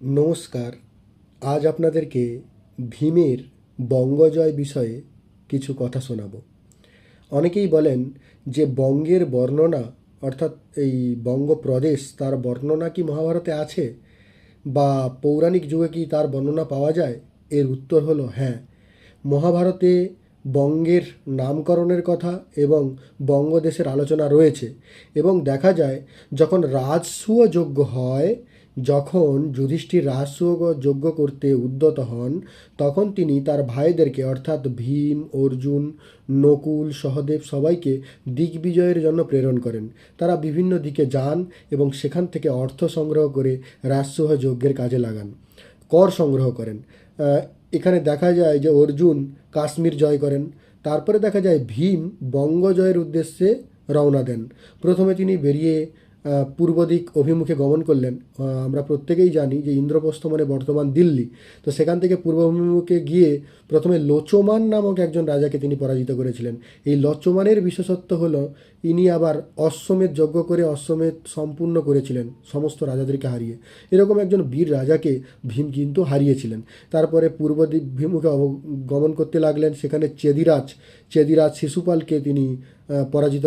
নমস্কার। আজ আপনাদেরকে ভীমের বঙ্গজয় বিষয়ে কিছু কথা শোনাব। অনেকেই বলেন যে বঙ্গের বর্ণনা, অর্থাৎ এই বঙ্গপ্রদেশ, তার বর্ণনা কি মহাভারতে আছে বা পৌরাণিক যুগে কি তার বর্ণনা পাওয়া যায়? এর উত্তর হলো হ্যাঁ। মহাভারতে বঙ্গের নামকরণের কথা এবং বঙ্গদেশের আলোচনা রয়েছে। এবং দেখা যায় যখন রাজসূয় যজ্ঞ হয়, যখন যুধিষ্ঠির রাজসূয় যজ্ঞ করতে উদ্যত হন, তখন তিনি তার ভাইদেরকে অর্থাৎ ভীম, অর্জুন, নকুল, সহদেব সবাইকে দিগ্বিজয়ের জন্য প্রেরণ করেন। তারা বিভিন্ন দিকে যান এবং সেখান থেকে অর্থ সংগ্রহ করে রাজসূয় যজ্ঞের কাজে লাগান, কর সংগ্রহ করেন। এখানে দেখা যায় যে অর্জুন কাশ্মীর জয় করেন। তারপরে দেখা যায় ভীম বঙ্গ জয়ের উদ্দেশ্যে রওনা দেন। প্রথমে তিনি বেরিয়ে পূর্ব দিক অভিমুখে গমন করলেন। আমরা প্রত্যেকেই জানি যে ইন্দ্রপ্রস্থ মানে বর্তমান দিল্লি। তো সেখান থেকে পূর্ব অভিমুখে গিয়ে প্রথমে লোচমান নামক একজন রাজাকে তিনি পরাজিত করেছিলেন। এই লোচমানের বিশেষত্ব হলো ইনি আবার অশ্বমেধ যজ্ঞ করে অশ্বমেধ সম্পূর্ণ করেছিলেন সমস্ত রাজাদেরকে হারিয়ে। এরকম একজন বীর রাজাকে ভীম কিন্তু হারিয়েছিলেন। তারপরে পূর্ব দিকভিমুখে গমন করতে লাগলেন। সেখানে চেদিরাজ শিশুপালকে তিনি পরাজিত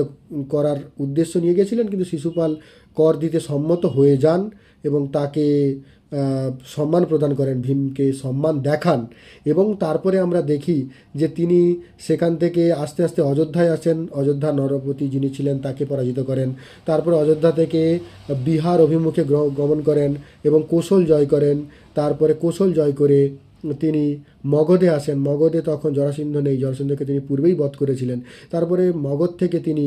করার উদ্দেশ্য নিয়ে গেছিলেন, কিন্তু শিশুপাল কর দিতে সম্মত হয়ে যান এবং তাকে সম্মান প্রদান করেন, ভীমকে সম্মান দেখান। এবং তারপরে আমরা দেখি যে তিনি সেখান থেকে আস্তে আস্তে অযোধ্যায় আসেন। অযোধ্যা নরপতি যিনি ছিলেন তাকে পরাজিত করেন। তারপরে অযোধ্যা থেকে বিহার অভিমুখে গমন করেন এবং কোশল জয় করেন। তারপরে কোশল জয় করে তিনি মগধে আসেন। মগধে তখন জরাসন্ধ নেই, জরাসন্ধকে তিনি পূর্বেই বধ করেছিলেন। তারপরে মগধ থেকে তিনি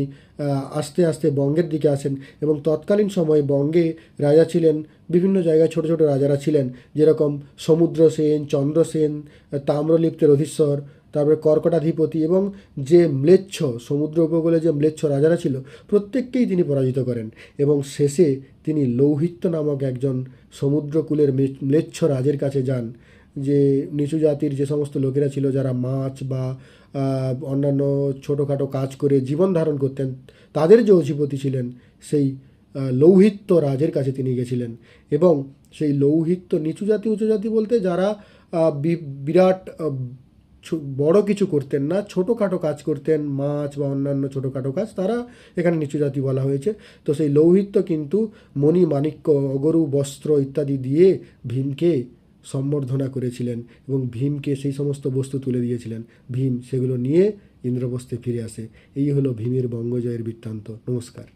আস্তে আস্তে বঙ্গের দিকে আসেন এবং তৎকালীন সময়ে বঙ্গে রাজা ছিলেন, বিভিন্ন জায়গায় ছোট ছোট রাজারা ছিলেন, যেরকম সমুদ্রসেন, চন্দ্রসেন, তাম্রলিপ্তের অধীশ্বর, তারপরে কর্কটাধিপতি এবং যে ম্লেচ্ছ সমুদ্র উপকূলে যে ম্লেচ্ছ রাজারা ছিল প্রত্যেককেই তিনি পরাজিত করেন। এবং শেষে তিনি লৌহিত্য নামক একজন সমুদ্রকূলের ম্লেচ্ছ রাজের কাছে যান, যে নিচু জাতির যে সমস্ত লোকেরা ছিল, যারা মাছ বা অন্যান্য ছোটোখাটো কাজ করে জীবন ধারণ করতেন, তাদের যে অধিপতি ছিলেন সেই লৌহিত্য রাজের কাছে তিনি গেছিলেন। এবং সেই লৌহিত্য, নিচু জাতি উঁচু জাতি বলতে যারা বিরাট বড় কিছু করতেন না, ছোটোখাটো কাজ করতেন, মাছ বা অন্যান্য ছোটোখাটো কাজ, তারা এখানে নিচু জাতি বলা হয়েছে। তো সেই লৌহিত্য কিন্তু মণি মাণিক্য, অগরু বস্ত্র ইত্যাদি দিয়ে ভীমকে সম্বর্ধনা করেছিলেন এবং ভীমকে সেই সমস্ত বস্তু তুলে দিয়েছিলেন। ভীম সেগুলো নিয়ে ইন্দ্রপ্রস্থে ফিরে আসে। এই হলো ভীমের বঙ্গজয়ের বৃত্তান্ত। নমস্কার।